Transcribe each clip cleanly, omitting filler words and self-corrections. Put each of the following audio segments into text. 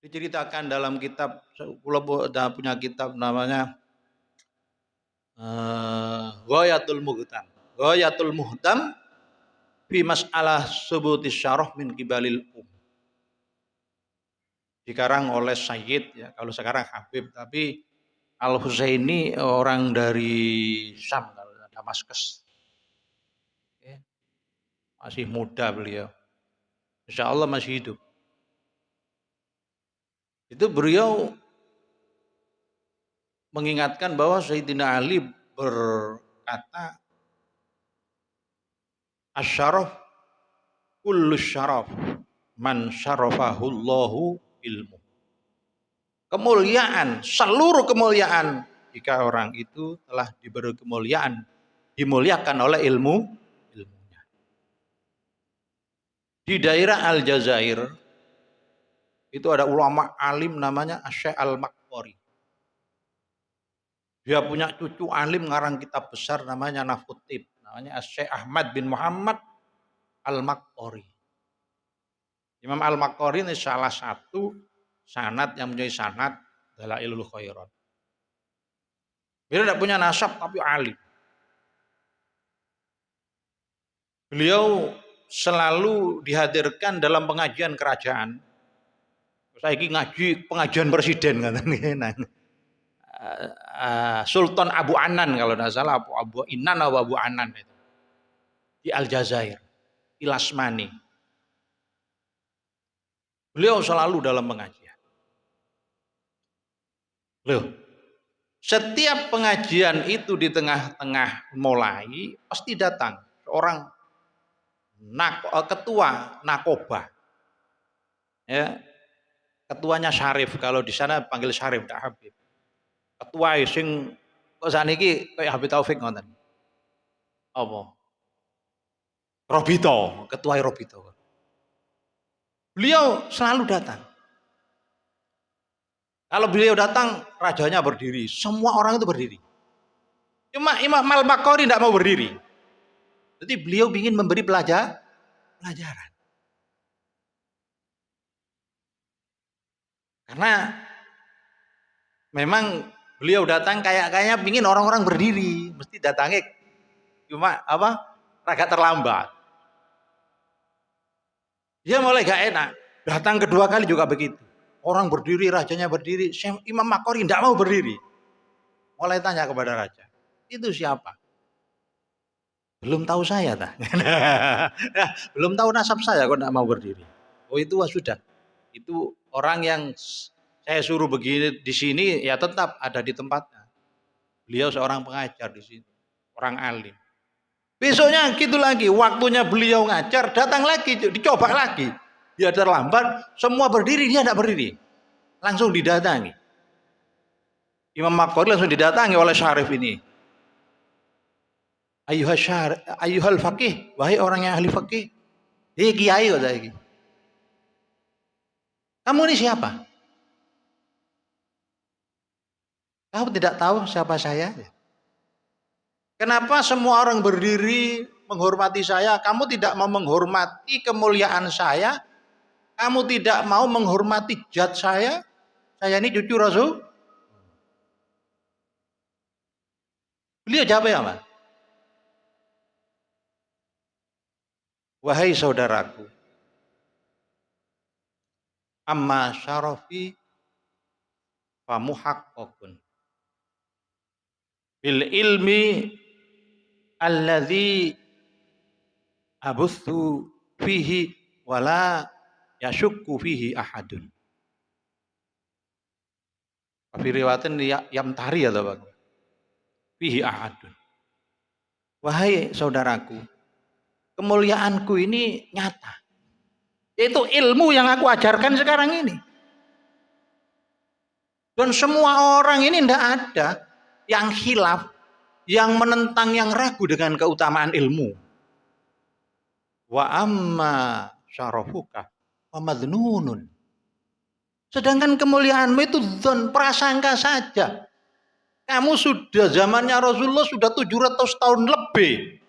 Diceritakan dalam kitab, kula punya kitab namanya Ghayatul Muhtam. Ghayatul Muhtam fi mas'alah subutis syarah min kibalil dikarang oleh Sayyid, ya kalau sekarang Habib, tapi Al-Husaini orang dari Syam, Damaskus. Masih muda beliau. Insya Allah masih hidup. Itu beliau mengingatkan bahwa Sayyidina Ali berkata, asyaraf kullu syaraf man syarafahullahu ilmu. Kemuliaan, seluruh kemuliaan jika orang itu telah diberi kemuliaan, dimuliakan oleh ilmunya. Di daerah Aljazair itu ada ulama alim namanya Syekh Al-Maqbari. Dia punya cucu alim ngarang kitab besar namanya Nafutib, namanya Syekh Ahmad bin Muhammad Al-Maqbari. Imam Al-Maqbari ini salah satu sanad yang menjadi sanad Dalailul Khairat. Beliau tidak punya nasab tapi alim. Beliau selalu dihadirkan dalam pengajian kerajaan. Saya ini ngaji pengajian presiden katanya. Sultan Abu Anan kalau tidak salah, Abu Inan atau Abu Anan itu di Aljazair, di Lasmani. Beliau selalu dalam pengajian. Loh, setiap pengajian itu di tengah-tengah mulai pasti datang seorang ketua Nakoba, ya, ketuanya Syarif, kalau di sana panggil Syarif tak Habib. Ketua sing kok saniki kayak Habib Taufik ngoten. Apa? Robito, ketua Robito. Beliau selalu datang. Kalau beliau datang, rajanya berdiri, semua orang itu berdiri. Cuma Imam Al-Maqbari tidak mau berdiri. Jadi beliau ingin memberi pelajaran. Karena memang beliau datang kayaknya ingin orang-orang berdiri, mesti datangnya cuma agak terlambat. Dia mulai gak enak. Datang kedua kali juga begitu. Orang berdiri, rajanya berdiri, Imam Maqbari tidak mau berdiri. Mulai tanya kepada raja, itu siapa? Belum tahu saya dah. Belum tahu nasab saya kok tidak mau berdiri. Oh itu sudah. Itu orang yang saya suruh begini di sini ya tetap ada di tempatnya. Beliau seorang pengajar di sini, orang alim. Besoknya gitu lagi, waktunya beliau ngajar, datang lagi, dicoba lagi. Dia terlambat, semua berdiri, dia tidak berdiri. Langsung didatangi. Imam Maqbari langsung didatangi oleh Syarif ini. Ayyuhal faqih, wahai orang yang ahli faqih. Kiai kok saya ini. Kamu ini siapa? Kamu tidak tahu siapa saya? Kenapa semua orang berdiri menghormati saya? Kamu tidak mau menghormati kemuliaan saya? Kamu tidak mau menghormati zat saya? Saya ini cucu Rasul. Beliau jawab apa? Wahai saudaraku, amma syarafi famuhaqqaqun bil ilmi alladzi abuthu fihi wala yashukku fihi ahadun. Fi riwayatin yamtari atau apa? Fihi ahadun. Wahai saudaraku, kemuliaanku ini nyata. Itu ilmu yang aku ajarkan sekarang ini. Dan semua orang ini tidak ada yang khilaf, yang menentang, yang ragu dengan keutamaan ilmu. Wa amma syarafuka wa madnunun. Sedangkan kemuliaanmu itu dzon, prasangka saja. Kamu sudah zamannya Rasulullah sudah 700 tahun lebih.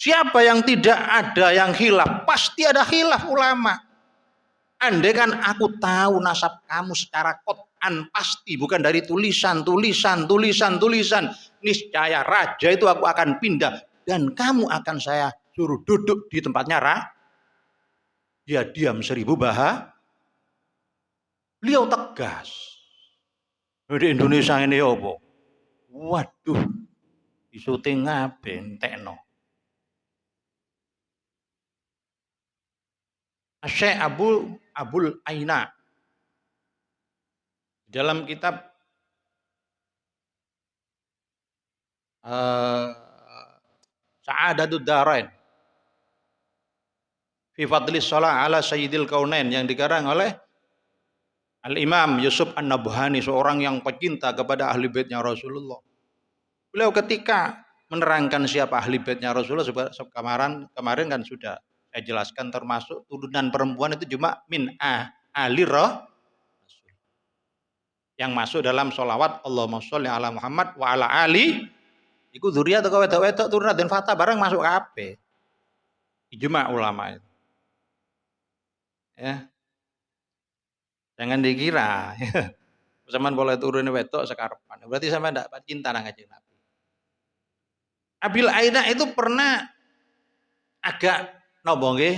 Siapa yang tidak ada yang khilaf? Pasti ada khilaf ulama. Andai kan aku tahu nasab kamu secara Quran, pasti bukan dari tulisan. Niscaya raja itu aku akan pindah dan kamu akan saya suruh duduk di tempatnya dia diam 1000 bahasa. Beliau tegas. Di Indonesia ini apa? Waduh, disuting ngaben tekno. Syekh Abul Aina dalam kitab Sa'adatud Darain fi fadlis shalah ala sayyidil kaunain yang dikarang oleh Al-Imam Yusuf An-Nabhani, seorang yang pecinta kepada ahli baitnya Rasulullah. Beliau ketika menerangkan siapa ahli baitnya Rasulullah, kemarin kan sudah saya jelaskan, termasuk turunan perempuan itu cuma min ali Rasul. Yang masuk dalam sholawat Allahumma sholli ala Muhammad wa ala ali. Iku dzurriyyah atau wedok-wedok turunan dan fatah bareng masuk kabeh. Ijma ulama itu. Ya. Jangan dikira zaman boleh turun wedok sekarepan. Berarti sama ndak cinta nang Kanjeng Nabi. Abil Aina itu pernah agak nopo nggih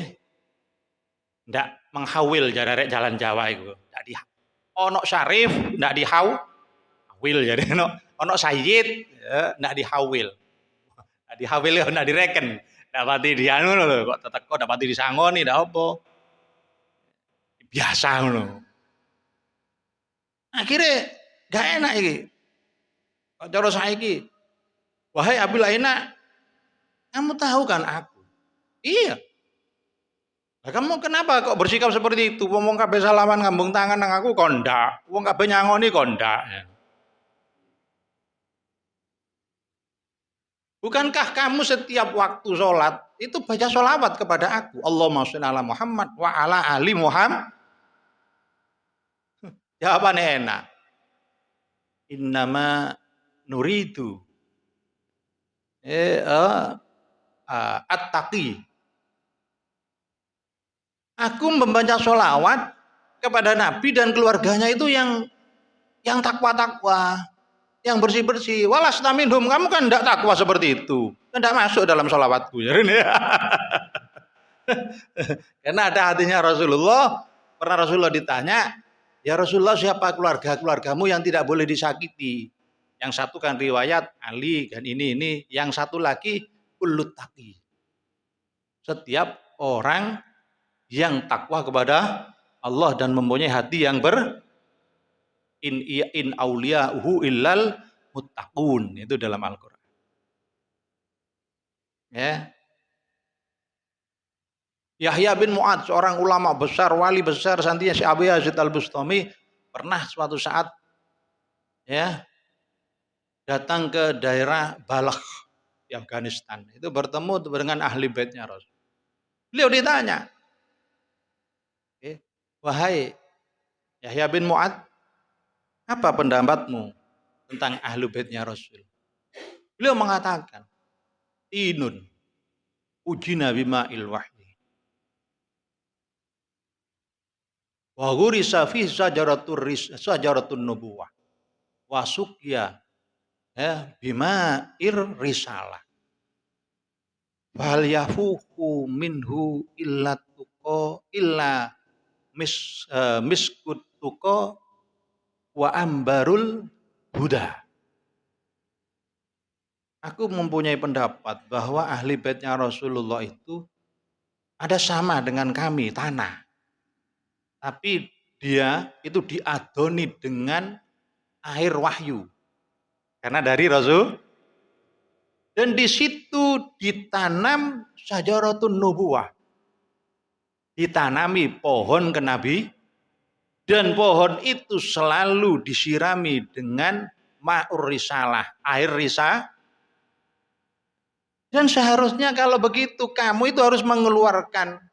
ndak menghawil jararek jalan Jawa iku. Ndak di ono syarif ndak dihawil jadi ono sayyid ndak dihawil. Ndak dihawil ya ndak direken. Ndak pati dianu lho kok teteko ndak pati disangoni ndak apa. Biasa ngono. Akhirnya gak enak iki. Cara saiki, wahai Abil Aina, kamu tahu kan aku? Iya. Nah, kamu kenapa kok bersikap seperti itu? Wong kabeh salaman ngambung tangan nang aku kok ndak. Wong kabeh nyangoni kok ndak. Bukankah kamu setiap waktu sholat itu baca sholawat kepada aku? Allahumma sholli ala Muhammad wa ala ali Muhammad. Jawabannya enak. Innama nuridu at-taqi. Aku membaca sholawat kepada Nabi dan keluarganya itu yang takwa-takwa, yang bersih-bersih. Walasta minhum, kamu kan tidak takwa seperti itu. Tidak masuk dalam sholawatku. Karena ada hatinya Rasulullah. Pernah Rasulullah ditanya, ya Rasulullah, siapa keluargamu yang tidak boleh disakiti? Yang satu kan riwayat Ali dan ini. Yang satu lagi ulut taqi. Setiap orang yang takwa kepada Allah dan mempunyai hati yang in auliya'uhu illal muttaqun. Itu dalam Al-Quran. Ya. Yahya bin Mu'adz, seorang ulama besar, wali besar, santinya Syekh Abu Yazid Al-Bustami, pernah suatu saat ya datang ke daerah Balakh di Afghanistan. Itu bertemu dengan ahli baitnya Rasul. Beliau ditanya, wahai Yahya bin Mu'adz, apa pendapatmu tentang ahli baitnya Rasul? Beliau mengatakan, inun ujina bima'il wahyi. Wa ghurisa fi sajaratun nubuwah wa suqya bima'ir risalah fal yafuhu minhu illa tuqa illa miskut tuqa wa ambarul huda. Aku mempunyai pendapat bahwa ahli baitnya Rasulullah itu ada sama dengan kami, tanah. Tapi dia itu diadoni dengan air wahyu. Karena dari Rasul. Dan di situ ditanam syajaratun nubuwah. Ditanami pohon kenabi. Dan pohon itu selalu disirami dengan ma'ur risalah. Air risalah. Dan seharusnya kalau begitu kamu itu harus mengeluarkan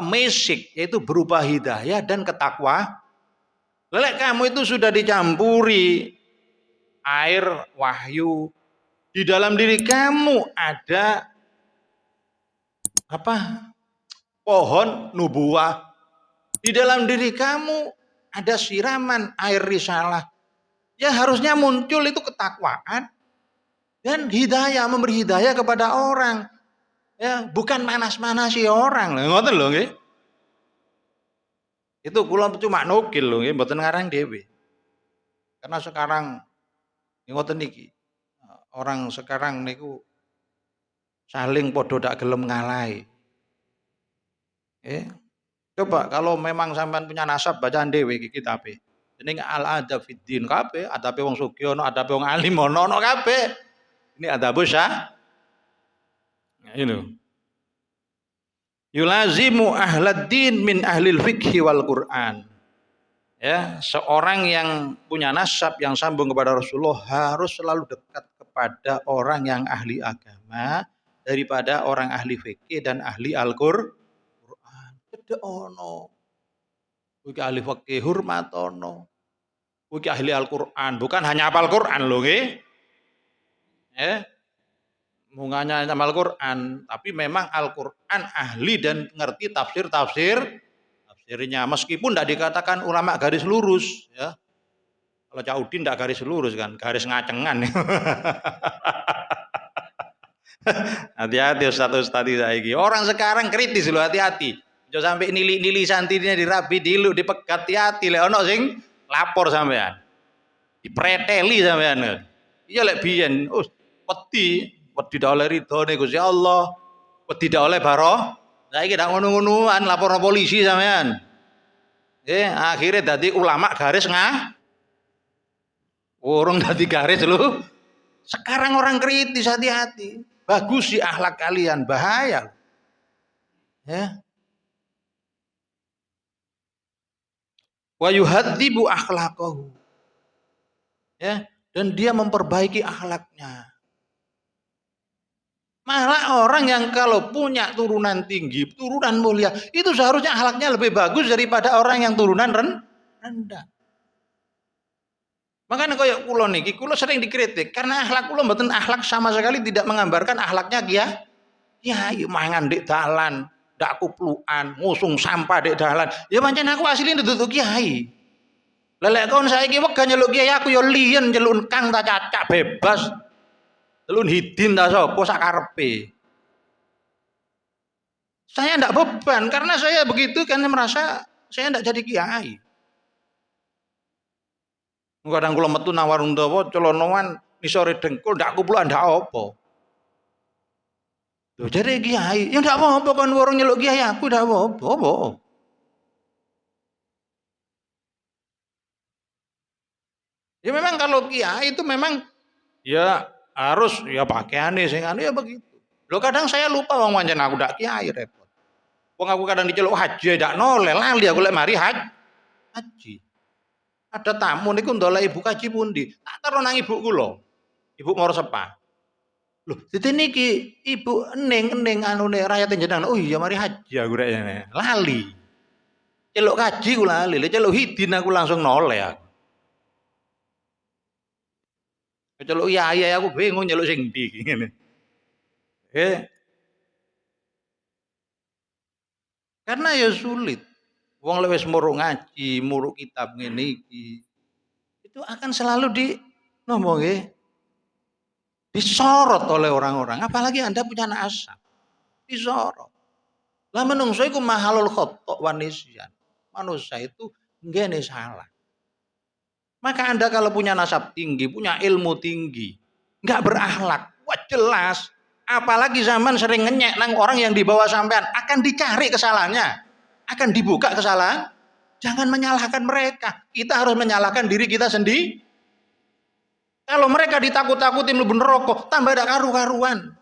mesik, yaitu berupa hidayah dan Lelek kamu itu sudah dicampuri air wahyu. Di dalam diri kamu ada apa? Pohon nubuah. Di dalam diri kamu ada siraman air risalah. Ya harusnya muncul itu ketakwaan dan hidayah, memberi hidayah kepada orang. Ya, bukan manas-manasi orang. Ngoten lho nggih. Itu kula cuma nukil lho nggih, mboten ngarang dhewe. Karena sekarang ngoten niki. Orang sekarang niku saling podo dak gelem ngalahi. Coba kalau memang sampean punya nasab bacaan dhewe iki kitabe. Jenenge Al-Adab Fiddin kabeh, adabe wong sugih ana, adabe wong alim ana kabeh. Ini adabus ya. Ini. Yulazimu ahladdin min ahlil fikhi wal Qur'an. Ya, seorang yang punya nasab yang sambung kepada Rasulullah harus selalu dekat kepada orang yang ahli agama daripada orang ahli fikih dan ahli Al-Qur'an. Cedek ono. Kuwi ahli fikih hormat ono. Kuwi ahli Al-Qur'an, bukan hanya hafal Qur'an lho nggih. Munganya hanya Al-Qur'an, tapi memang Al-Qur'an ahli dan ngerti tafsirnya. Meskipun tidak dikatakan ulama garis lurus, ya. Kalau Caudin tidak garis lurus kan, garis ngacengan. Hati-hati Ustaz tadi saiki. Orang sekarang kritis loh, hati-hati. Jangan sampai nili santrinya dirabi dilu dipegat, hati-hati lek ono sing lapor sampean. Dipreteli sampean. Iya lek biyen, wedi dak oleh ridhone Gusti Allah, wedi dak oleh baroh. Saiki dak ngono-ngonoan lapor polisi sampean. Akhirnya dadi ulama garis urung dadi garis lho. Sekarang orang kritis, hati-hati. Bagus sih akhlak kalian, bahaya. Ya. Wa yuhadzibu akhlaqahu. Ya, dan dia memperbaiki akhlaknya. Malah orang yang kalau punya turunan tinggi, turunan mulia, itu seharusnya akhlaknya lebih bagus daripada orang yang turunan rendah. Makanya kayak kula niki, kula sering dikritik karena akhlak kula mboten akhlak sama sekali tidak menggambarkan akhlaknya kiai mangan ndek dalan, ndak kuplukan, ngusung sampah ndek dalan. Ya pancen aku asline nduduk kiai. Lelek kon saiki wega nyeluk kiai aku ya liyen nyeluk kang ta cacak bebas. Telun hidin ta sapa sakarepe. Saya ndak beban karena saya begitu kan merasa saya ndak jadi kiai. Kadang kula metu nang warung dawa celonoan nisore dengkul ndak kuplukan ndak apa. Lho jare kiai, ya ndak apa-apa kon warung nyeluk kiai aku ndak apa-apa. Ya memang kalau kiai itu memang ya harus ya pakaiane sing anu ya begitu. Lho kadang saya lupa wong pancen aku ndak kiai repot. Wong aku kadang diceluk haji ndak noleh lali aku lek mari haji. Ada tamu niku ndolek ibu kaji pundi? Tak taruh nang ibu kula. Ibu Moro Sepah. Loh, dite niki ibu ening anune rakyat jenengan. Oh iya mari haji aku rek lali. Celuk kaji kula lali, celuk hidin aku langsung noleh aku. Celuk iya aku bingung nyeluk sing ndi ngene. Karena ya sulit. Wong lek wis muruk ngaji, muruk kitab ngene iki. Itu akan selalu disorot oleh orang-orang. Apalagi Anda punya nasab. Disorot. Lah menungso iku mahalul khata' wa nisyan. Manusia itu nggene salah. Maka Anda kalau punya nasab tinggi, punya ilmu tinggi, enggak berakhlak, wah jelas. Apalagi zaman sering ngenyek nang orang yang di bawah sampean, akan dicari kesalahannya. Akan dibuka kesalahan. Jangan menyalahkan mereka. Kita harus menyalahkan diri kita sendiri. Kalau mereka ditakut-takuti mlebu neraka, tambah ada karu-karuan.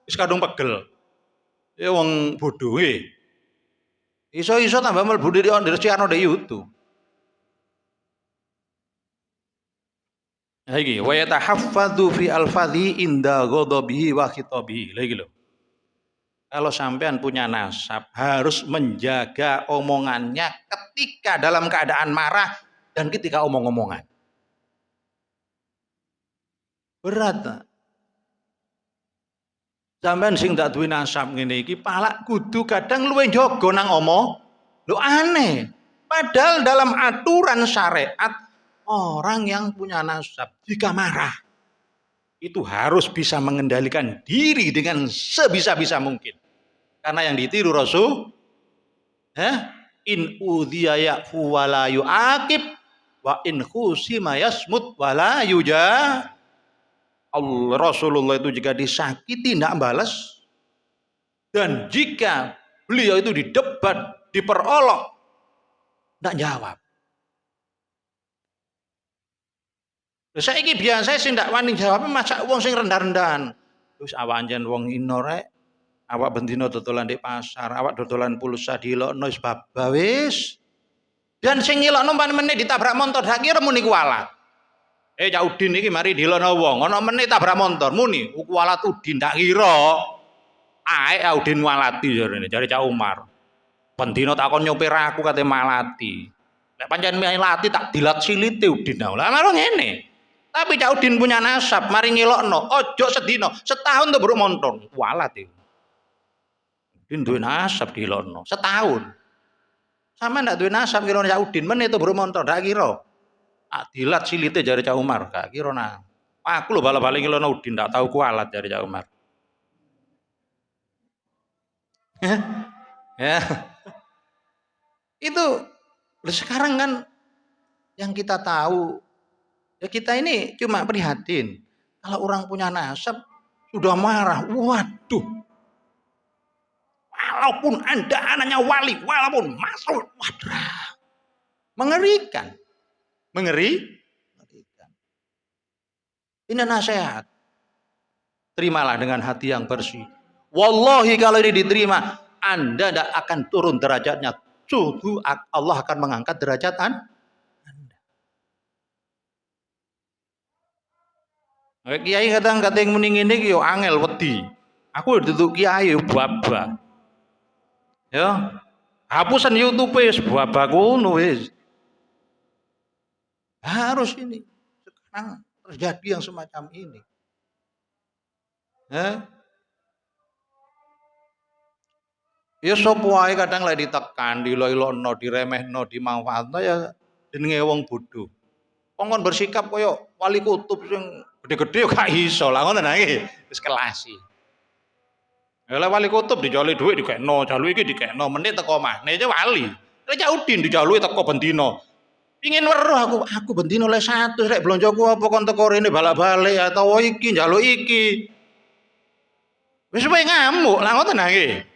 Wis kadung pegel. Ya wong bodho iso-iso tambah mlebu di siarno di YouTube. Lagi wa yatahaffadzu fi alfadhi inda ghadabihi wa khitabihi. Lagi lho. Kalau sampean punya nasab harus menjaga omongannya ketika dalam keadaan marah dan ketika omong-omongan. Berat ta? Sampeyan sing tak duwe nasab ngene iki palak kudu kadang luwih njaga nang omong. Lho aneh. Padahal dalam aturan syariat orang yang punya nasab jika marah itu harus bisa mengendalikan diri dengan sebisa-bisa mungkin. Karena yang ditiru Rasul, in udhiya ya'fu wa la yu'aqib wa in khusima yasmut wa la yuja. Allah Rasulullah itu jika disakiti tidak balas, dan jika beliau itu didebat, diperolok, tidak jawab. Saiki biasa sing ndak wani jawab masak wong sing rendah-rendahan. Terus awak anjen wong ino rek, awak bendina dodolan di pasar, awak dodolan pulsa dilokno wis babah wis. Dan sing ngilokno meneh ditabrak montor, dak kira muni kualat. Cak Udin iki mari dilokno wong, ana meneh tabrak montor, muni kualat Udin ndak kira. Ae Udin walati jarene, jare Cak Umar. Bendina takon nyopir aku kate malati. Nek pancen malati tak dilat silite Udin. Lah marang ngene. Tapi Cak Udin punya nasab, mari ngilokno, ojo sedina, setahun tuh baru montor. Walat iki. Udin duwe nasab dilokno, setahun. Sama ndak duwe nasab ngilokno Cak Udin, meneh tuh baru montor, ndak kira. Dilat silite jare Cak Umar, gak kira nang. Aku lho bal-bal ngilokno Udin, ndak tahu kualat jare Cak Umar. Ya. Itu sekarang kan yang kita tahu, ya kita ini cuma prihatin. Kalau orang punya nasab sudah marah, waduh. Walaupun Anda anaknya wali, walaupun masuk, waduh. Mengerikan. Mengerikan. Ini nasihat. Terimalah dengan hati yang bersih. Wallahi kalau ini diterima, Anda tidak akan turun derajatnya. Sungguh Allah akan mengangkat derajat Anda. Kiai kadang-kadang muni ngene iki yo angel wedi. Aku duduk kiai yo babak. Ya. Hapusan YouTube wis babak ngono wis. Harus ini. Sekarang terjadi yang semacam ini. Ya sapa wae kadang lek ditekan, dilo-ilono, diremehno, dimanfaatno ya jenenge wong bodho. Wong kon bersikap koyo wali kutub sing gede-gede gak iso. Lah ngono nang iki wis kelasi. Lah wali kutub dijoli dhuwit dikekno, jalu iki dikekno, menit teko maneh wali. Lek Cak Udin dijaluki teko bendina. Pingin weruh aku bendina oleh 100 rek blonjoku apa kon teko rene balak-balik atau iki njaluk iki. Wis wae ngamuk, lah ngoten nang iki.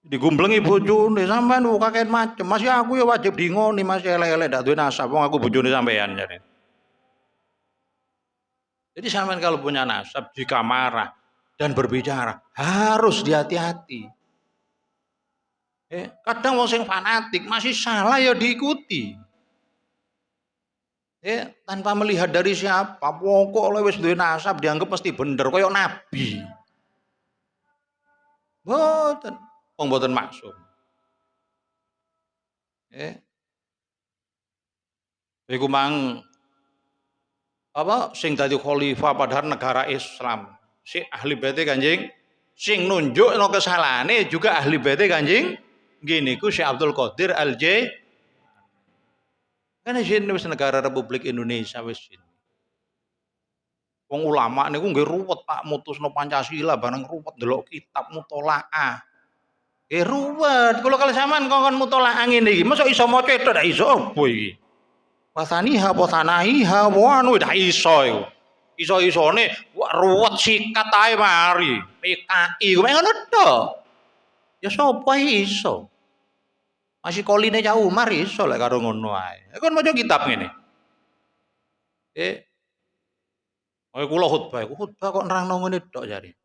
Digumblengi bojone sampean kakek macem. Masih aku ya wajib dingoni masih elek-elek ndak duwe nasab wong aku bojone sampean jare. Jadi sampean kalau punya nasab jika marah dan berbicara harus dihati-hati. Kadang wong sing fanatik masih salah ya diikuti. Tanpa melihat dari siapa, pokok oleh wis duwe nasab dianggap pasti bener koyo nabi. Mboten, wong mboten maksum. Iku mang apa sing dadi khalifah padahal negara Islam. Si ahli bait Kanjeng sing nunjukno kesalahane juga ahli bait Kanjeng ngene iku Syekh Abdul Qadir Al-Jailani. Kan sini wis negara Republik Indonesia wis sini. Wong ulama niku nggih ruwet Pak mutusno Pancasila bareng ruwet ndelok kitab mutolaah. Ruwet. Kula kalau sampean kongkon mutolaah ngene iki, mosok iso maca tok ndak iso opo iki. Wasaniha apa sanahiha wanu ndak iso iku. Iso-isone ruwet sikat ae mari. PKI kuwi ngono tok. Ya sapa iso? Masih koline Cak Umar iso lek karo ngono ae. Kon maca kitab ngene. Kula khutbah kok nerangno ngene tok jare.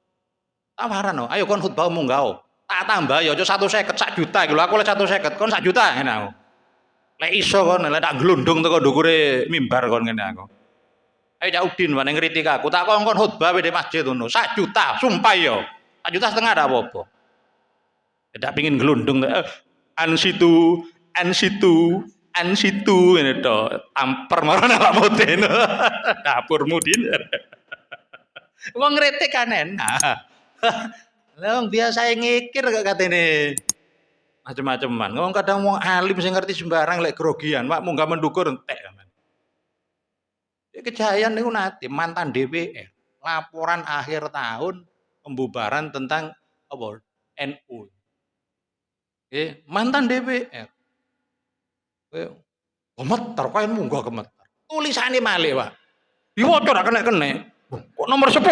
Tawaran ayo kon khutbah munggah. Tak tambah ya aja 150 sak juta iki lho aku lek 150 kon sak juta ngene aku. Lek iso kon lek tak glundung teko ndukure mimbar kon ngene aku. Ayo Cak Udin wae ngritik aku tak kon khutbah di masjid ngono 1 juta sumpah ya. 1,5 juta ndak apa-apa. Tidak pingin gelundung an situ an situ ngene to. Tamper marane awak moden. Dapurmu diner. Wong ngritik kan enak. Lah wong biasa ngikir kok katene. Macem-maceman. Wong kadang wong alim sing ngerti sembarang lek grogian, mak munggah mendukur entek. Kejayaan niku nate mantan DPR, laporan akhir tahun pembubaran tentang apa? NU. Mantan DPR. Gemeter kae munggah gemeter. Tulisane malih, Pak. Diwaca ora kena-kena. Kok nomor 10?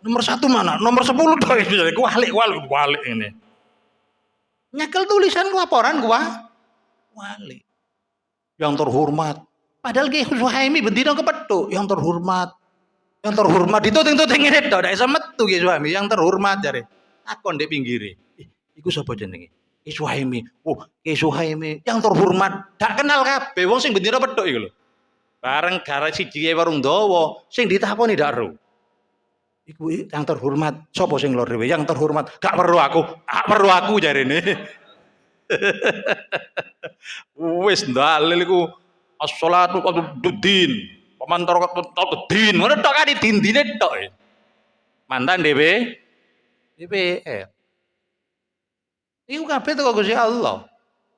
Nomor 1 mana? Nomor 10 tok iki. Walik ini. Nyekel tulisan laporan gua. Walik. Yang terhormat. Padahal Ki Suhaimi bendina kepethuk yang terhormat. Yang terhormat dituting-tuting ngene tok, ndak iso metu Ki Suhaimi yang terhormat jare. Takon ndek pinggire. Iku sapa jenenge? Ki Suhaimi. Oh, Ki Suhaimi yang terhormat. Dak kenal kabeh wong sing bendina pethuk iku lho. Bareng gara siji warung dawa sing ditakoni ndak ero. Iku yang terhormat. Sapa sing lor dhewe? Yang terhormat. Gak perlu aku jarene. Wis dalil iku as-sholatu qadduddin. Pamantara qadduddin. Ngono tok kan dindine tok. Mantan DPR. Iku kabeh teko Gusti Allah.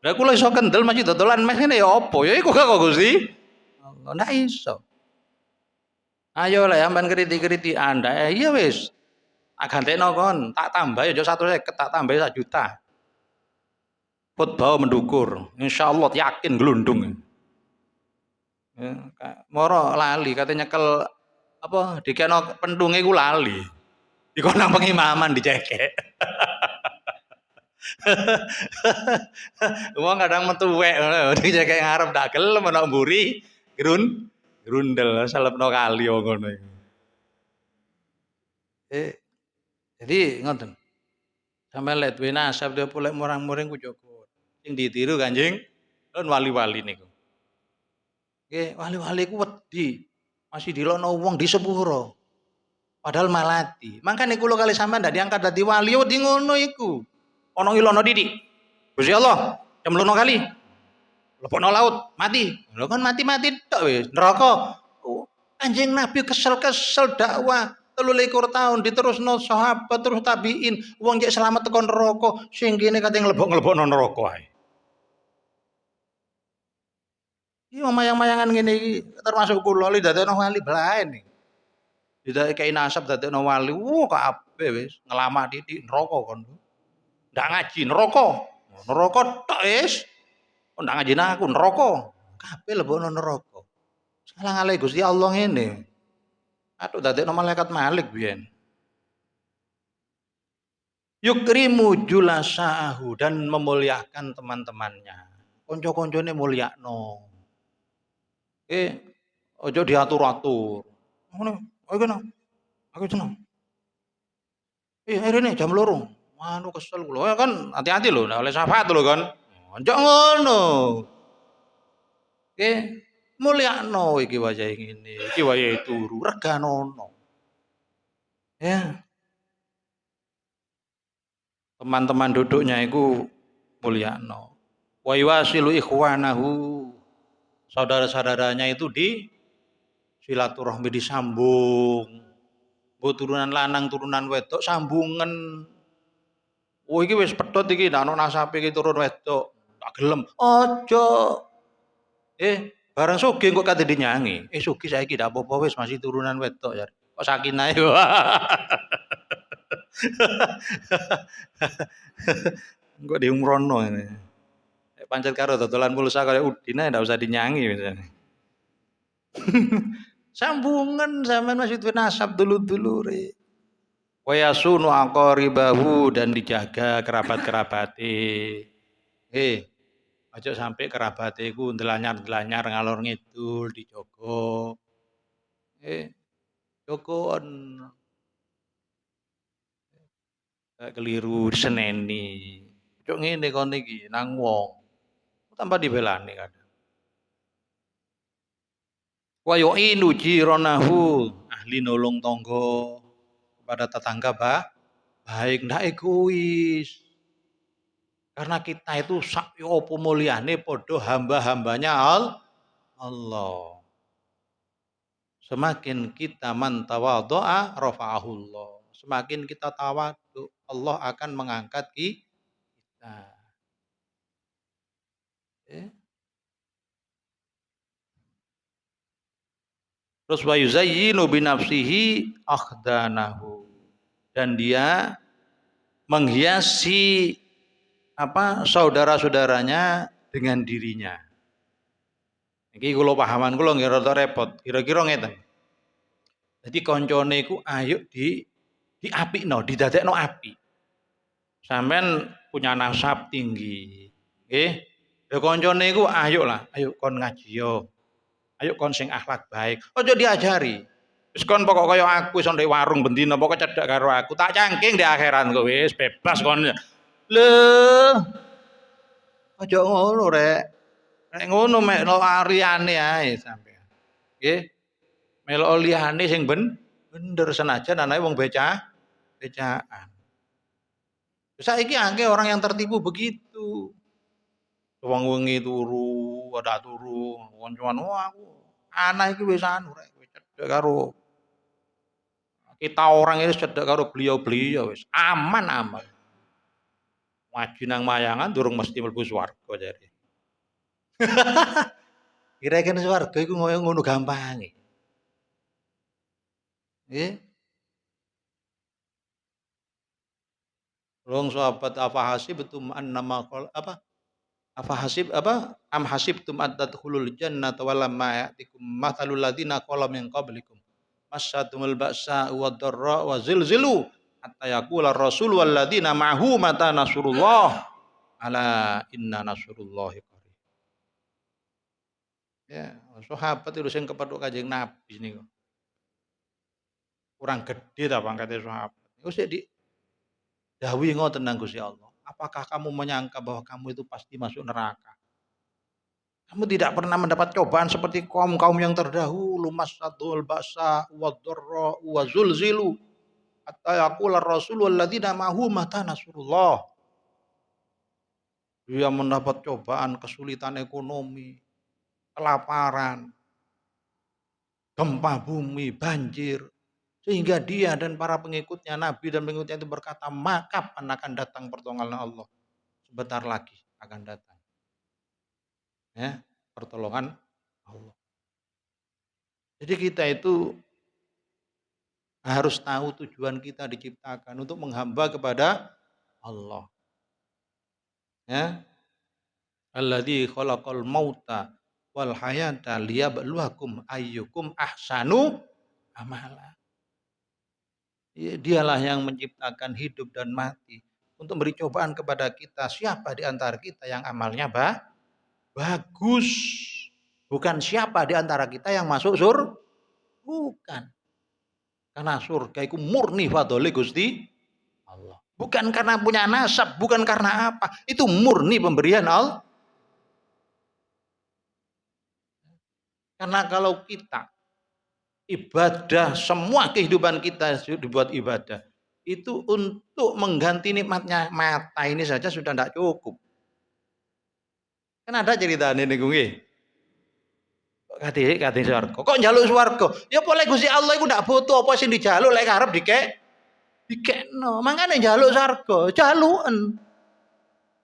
Lah kula iso kendel masih dodolan mes ngene ya apa? Ya iku gak kok Gusti. Allah ndak iso. Ayo lah sampean kritik-kritik Anda. Iya wis. Tak gantekno kon, tak tambah ya 150, tak tambah 1 juta. Khotbah mendukur. Insyaallah yakin glundung. Moro lali katanya nyekel apa dikene pentunge ku lali. Dikon nang pengimaman dicekek. Wong kadang metu wek ngono dicekek ngarep ndak gelem ana mburi grundel salepno kali wong ngono iku. Jadi ngoten. Sampe lek duwe nasab dhe polek murang-muring ku Joko. Sing ditiru Kanjeng lan wali-wali niku. Nggih, wali-wali ku wedi. Masih dilokno wong di sepuro. Padahal malati. Mangkane kula kali sampean ndak diangkat dadi wali wedi ngono iku. Ana ngilono didik. Gusti Allah, cemlono kali. Lebokno laut, mati. Lho kan mati-mati tok wis, neraka. Kanjeng Nabi kesel-kesel dakwah 23 tahun diterusno sahabat terus tabiin, wong jek selamat teko neraka, sing kene kate nglebok-nglebokno neraka ae. Iki mayang-mayangan ngene iki termasuk kula li dadekno wali blaen iki. Didadekake nasab dadekno wali, kabeh wis ngelama titik neraka kon. Ndak ngaji neraka. Neraka tok wis. Kok ndak ngaji aku neraka. Kabeh lebokno neraka. Salah-alih Gusti Allah ngene. Aduh dadekno malaikat Malik biyen. Yukrimu julasa'ahu dan memuliakan teman-temannya. Kanca-kancane mulyakno. Aja diatur-atur. Ngono, ayo kena. Aku seneng. Rene jam 2. Anu kesel kula. Kan hati-hati lho, ndak oleh syafaat lho kan. Njok ngono. Mulyakno iki wayahe ngene, iki wayahe turu, reganono. Ya. Teman-teman duduknya iku mulyakno. Wa yuwasilu ikhwanahu. Saudara-saudaranya itu di silaturahmi disambung. Bu turunan lanang, turunan wedok sambungen. Oh iki wis pedhot iki ndak ono nasabe iki turun wedok. Tak gelem. Aja. Barang sugih kok kate dinyangi. Sugih saiki ndak apa-apa wis masih turunan wedok ya. Kok sakinae. Engko diumrono ini. Nek pancet karo dodolan pulsa kaya Udin ae ndak usah dinyangi misalnya. Sambungan sampean masih duwe nasab dulur-dulure. Wa yasunu aqaribahu dan dijaga kerabat-kerabate. Aja sampai kerabate iku ndelanyar-ndelanyar ngalor ngidul dijogo. Jogoan. Keliru diseneni. Cuk ngene kon iki nang wong. Tambah dibelani kadang. Wa yu'inu jiranahu ahli nolong tangga kepada tetangga baik ndak egois. Karena kita itu sak opo mulyane padha hamba-hambanya Allah. Semakin kita man tawadhu'a rafa'ahullah. Semakin kita tawadhu, Allah akan mengangkat kita. Ya. Terus wa yuzayyinu bi nafsihi akhdanahu. Dan dia menghiasi saudara-saudaranya dengan dirinya. Iki kula pahaman kula nggih rada repot. Kira-kira ngeten. Jadi koncone iku ayo diapikno, didadekno apik. Sampeyan punya nasab tinggi. Nggih. Ya koncone iku ayo kon ngaji yo. Ayo kon sing akhlak baik. Ojo diajari. Wis kon pokok kaya aku iso ndek warung bendina pokok cedhak karo aku. Tak cangking di akhirat kok wis bebas kon. Lho. Ojo ngono rek. Nek ngono melok liyane ae sampean. Nggih. Melok liyane sing bener senajan anake wong becaan. Saiki akeh orang yang tertipu begitu. Wong wengi turu, ada turu, koncoan aku anak iki wis anu rek, wis cedhek karo kita orang ini cedhek karo beliau-beliau wis aman. Ngaji nang mayangan durung mesti mlebu swarga jare. Kira-kira swarga iku ngono gampange. Nggih. Wong sahabat apa hasibtum annama am hasibtum an tadkhulul jannata walamma ya'tikum mathalul ladzina qala min qablikum massatumul ba'sa wad-dharra wa zilzilu hatta yaqula ar-rasul wal ladzina ma'hu mata nasrullah ala inna nasrullahi qarib. Ya, sahabat itu sing kepethuk Kanjeng Nabi niku. Kurang gede ta pangkate sahabat. Iku sik dawuhi ngoten nang Gusti Allah. Apakah kamu menyangka bahwa kamu itu pasti masuk neraka? Kamu tidak pernah mendapat cobaan seperti kaum-kaum yang terdahulu. Massatul ba'sa wad-dharra wa zulzilu hatta yaqula ar-rasul walladzina ma'hu mata nasrullah. Dia mendapat cobaan, kesulitan ekonomi, kelaparan, gempa bumi, banjir. Sehingga dia dan para pengikutnya, Nabi dan pengikutnya itu berkata, kapan akan datang pertolongan Allah? Sebentar lagi akan datang. Ya, pertolongan Allah. Jadi kita itu harus tahu tujuan kita diciptakan untuk menghamba kepada Allah. Ya. Alladzi khalaqal mauta wal hayata liyabluwakum ayyukum ahsanu amala. Dialah yang menciptakan hidup dan mati untuk beri cobaan kepada kita. Siapa di antara kita yang amalnya bagus? Bukan siapa di antara kita yang masuk surga. Bukan. Karena surga itu murni fadhole Gusti Allah. Bukan karena punya nasab, bukan karena apa. Itu murni pemberian Allah. Karena kalau kita ibadah, semua kehidupan kita dibuat ibadah. Itu untuk mengganti nikmatnya mata ini saja sudah tidak cukup. Kan ada cerita ini nggih. Kate swarga. Kok njaluk swarga? Ya boleh Gusti Allah iku ndak butuh apa sing dijaluk lek arep dikekno. Mangkane njaluk swarga, jaluken.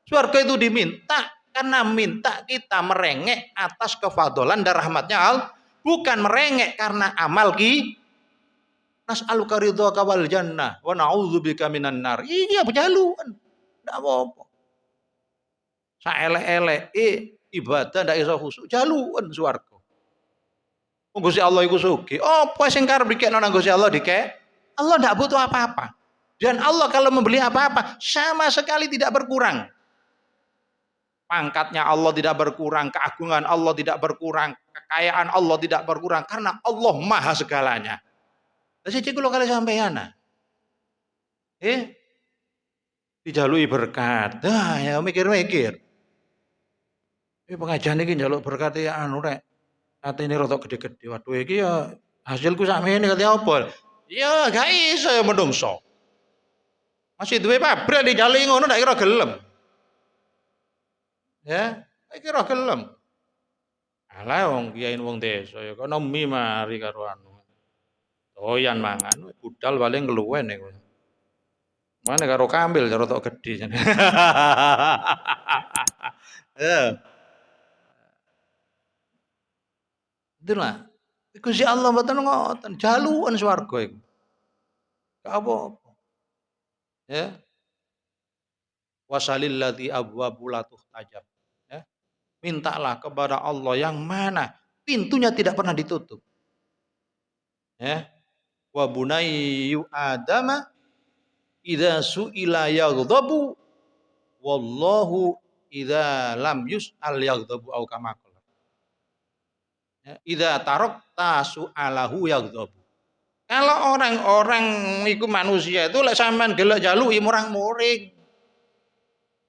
Swarga itu diminta karena minta kita merengek atas kefadolan dan rahmatnya Allah. Bukan merengek karena amal nas'aluka ridhaka wal jannah wa na'udzubika minan nar. Iya bejaluan. Ndak apa-apa. Saelek-elek ibadah ndak iso khusuk, jaluan swarga. Wong Gusti Allah iku sugih. Apa sing karep dikekno nang Gusti Allah dikek? Allah ndak butuh apa-apa. Dan Allah kalau membeli apa-apa sama sekali tidak berkurang. Pangkatnya Allah tidak berkurang, keagungan Allah tidak berkurang, kekayaan Allah tidak berkurang karena Allah maha segalanya. Lah siji kula kali sampeyan. Dijalui berkat. Nah, ya mikir-mikir. Pengajian iki njaluk berkat ya anu rek. Atene rada gede-gede. Waduh iki ya hasilku sakmene kate apa? Ya gak iso ya menungso. Masih duwe pabrik dijalui ngono ndak kira gelem. Ya, iki ora gelem. Alah wong kiai wong desa ya kono mie mari karo anu. Doyan mangan, budal paling keluwen iku. Mane karo kambil cara tok gedhe jane. Ya, itulah. Gusti Allah mboten ngoten, jaluan swarga iku. Gak apa-apa, ya. Wasalil ladzi abwabu la tuhtajab. Ya. Mintalah kepada Allah yang mana pintunya tidak pernah ditutup. Ya. Wa bunayyu adama idza su'ila yaghdabu wallahu idza lam yus'al yaghdabu au kama qala. Ya, idza tarakta su'alahu yaghdabu. Kalau orang-orang iku manusia itu lek sampean gelek jaluki murang-muring.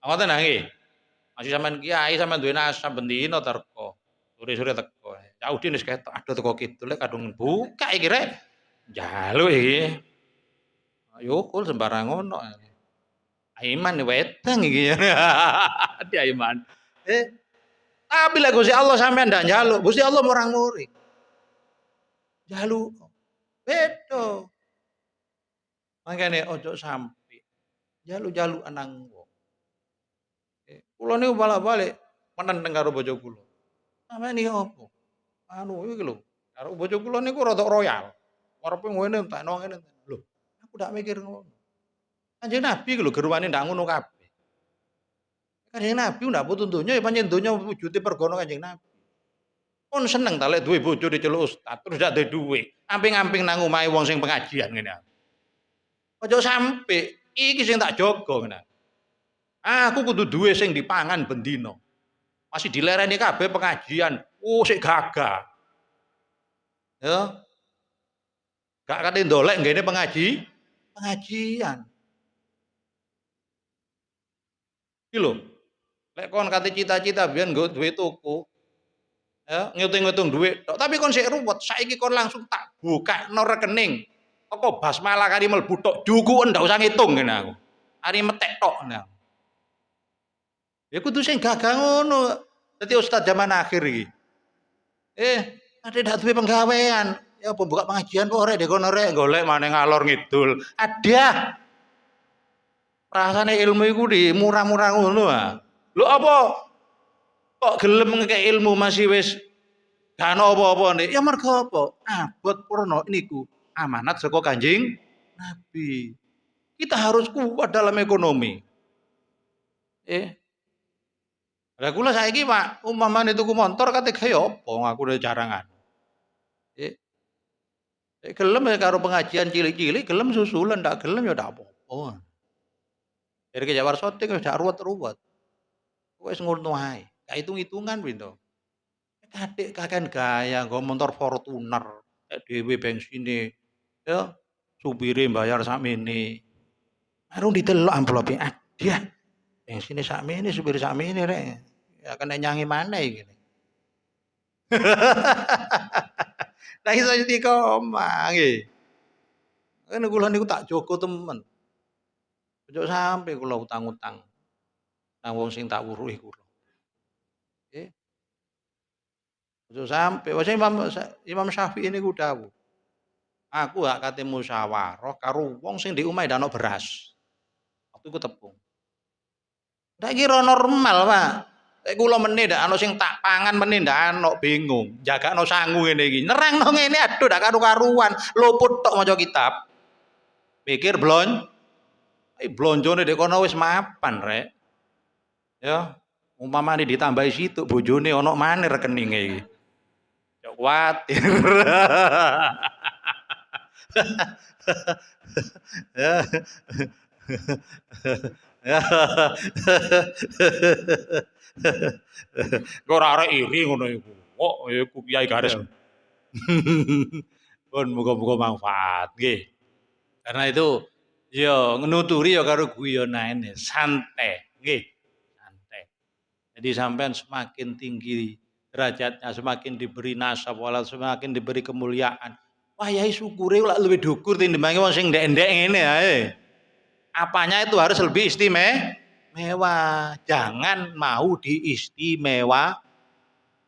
Ngoten nggih. Masih sampean kiai sampean duwe nasab ben dina teko. Sore-sore teko. Caudin wis ketok aduh teko kidul lek kadung buka iki rek. Njaluk iki. Ayo kul sembarang ngono. Aiman wedang iki. Di Aiman. Tapi lek Gusti Allah sampean ndak njaluk, Gusti Allah murang-muring. Njaluk. Beda. Makane ojo sampe njaluk-njalukan nang wong. Kula niku bolak-balik menenteng karo bojo kula. Sampeyan iki opo? Anu iki lho, karo bojo kula niku rada royal. Karepe ngene entekno ngene. Lho, aku ndak mikir ngono. Kanjeng Nabi iku lho gerwane ndak ngono kabeh. Kanjeng Nabi ndak putun donya ya pancen donya wujude pergono Kanjeng Nabi. Pun seneng ta lek duwe bojo diceluk ustaz, terus ndak duwe dhuwit. Amping-amping nang omahe wong sing pengajian ngene. Ojo sampe iki sing tak jaga ngene. Aku kudu duwe sing dipangan ben dina. Masih dilereni kabeh pengajian. Oh, sik gagah. Ya, gak kate ndolek nggene pengajian. Iki lho. Lek kon kate cita-cita biyen nggo duwe toko, ya, ngitung-ngitung dhuwit tok, tapi kon sik ruwet, saiki kon langsung tak bukakno rekening. Teko basmalah kari mlebu tok, jukuken ndak usah ngitung ngene aku. Ari metek tok ngene aku. Ya kudu sing gagah ngono. Dadi ustaz zaman akhir iki. Ade ndak duwe penggawean. Ya apa buka pengajian kok rek kono rek golek maneh ngalor ngidul. Ada. Rasane ilmu iku di murah-murah ngono ah. Lho apa kok gelem ngekek ilmu masih wis gak ana apa-apa nek. Ya mergo apa? Abot purna niku amanat saka Kanjeng Nabi. Kita harus kuat dalam ekonomi. Lah kula saiki Pak, umpamane tuku montor kate gawe apa aku udah jarangan. Eh, gelem ya karo pengajian cilik-cilik gelem susulan ndak gelem ya ndak apa-apa. Dari ke Jawar Soting wis ndak ruwet-ruwet. Wis ngono ae. Gak hitung-hitungan pindho. Kadek kakean gaya nggo motor Fortuner, dhewe bensine ya supire mbayar sakmene. Arung didelok amplope, adyah bensine sakmene, supire sakmene rek. Ya kena nyangi maneh iki. Lah iso istiqomah nggih. Kan kula niku tak jaga temen. Ojo sampe kula utang-utang nang wong sing tak wuruhi kula. Nggih, ojo sampe. Wes Imam Syafi'i niku dawuh, "Aku gak kate musyawarah karo wong sing ndek omahe ndak ono beras." Waktu iku tepung. Ndak kira normal, Pak. Lek kula meneh ndak ana sing tak pangan meneh ndak ana bingung. Jagakno sangu ngene iki. Nerangno ngene aduh ndak karu-karuan. Luput tok maca kitab. Pikir blonjone dek kono wis mapan rek. Ya, umpamane ditambahi situk bojone ana maneh rekeninge iki. Ya kuwatir. Ya. Kok ora arek iri ngono iku. Kok iku kiai garis. Pun muga-muga manfaat nggih. Karena itu ya nuturi ya karo guyonane, santai nggih, santai. Jadi sampean semakin tinggi derajatnya, semakin diberi nasab, wala semakin diberi kemuliaan. Wah yai syukure lak luwih dhukur tinimbang wong sing ndek-ndek ngene ae. Apanya itu harus lebih istimewa. mewah. Jangan mau diistimewa,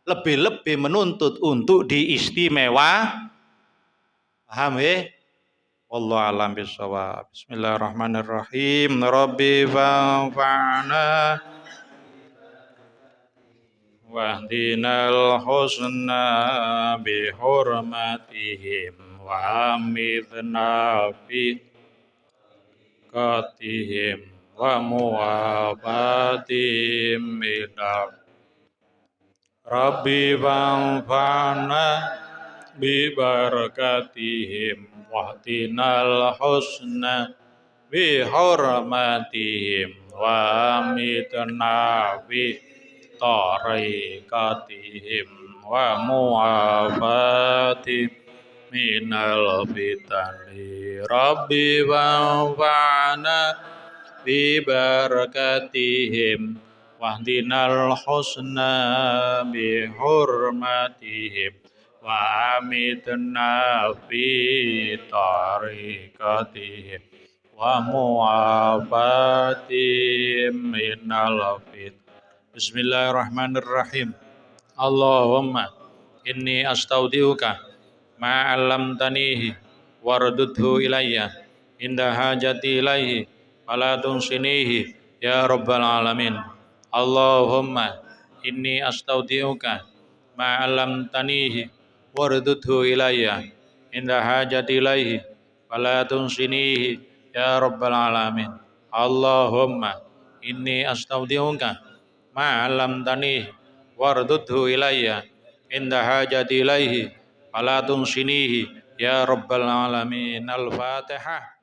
lebih-lebih menuntut untuk diistimewa. Paham ya? Wallahu a'lam bishawab. Bismillahirrahmanirrahim. Rabbi fa'ana wahdinal husna bihurmatihim wa amidna fi qatihim wa muwafatihim minal Rabbi fa'ana bi barakatihim wahdinal husna bi hurmatihim wa amitna bi tariqatihim wa mu'afati minal fitani Rabbi wanfa'na bi barakatihim wahdinal husna bi hurmatihim wa amitna fi tariqatihim wa mu'afati minal fit. Bismillahirrahmanirrahim. Allahumma inni astaudiuka ma 'allamtanihi wardudhu ilayya inda hajati ilaihi fala tunsinihi ya rabbal alamin. Allahumma inni astaudiuka ma 'allamtanihi wardudhu ilayya inda hajati ilaihi fala tunsinihi ya rabbal alamin. Allahumma inni astaudiuka ma 'allamtanihi wardudhu ilayya inda hajati ilaihi fala tunsinihi ya rabbal alamin. Al-Fatihah.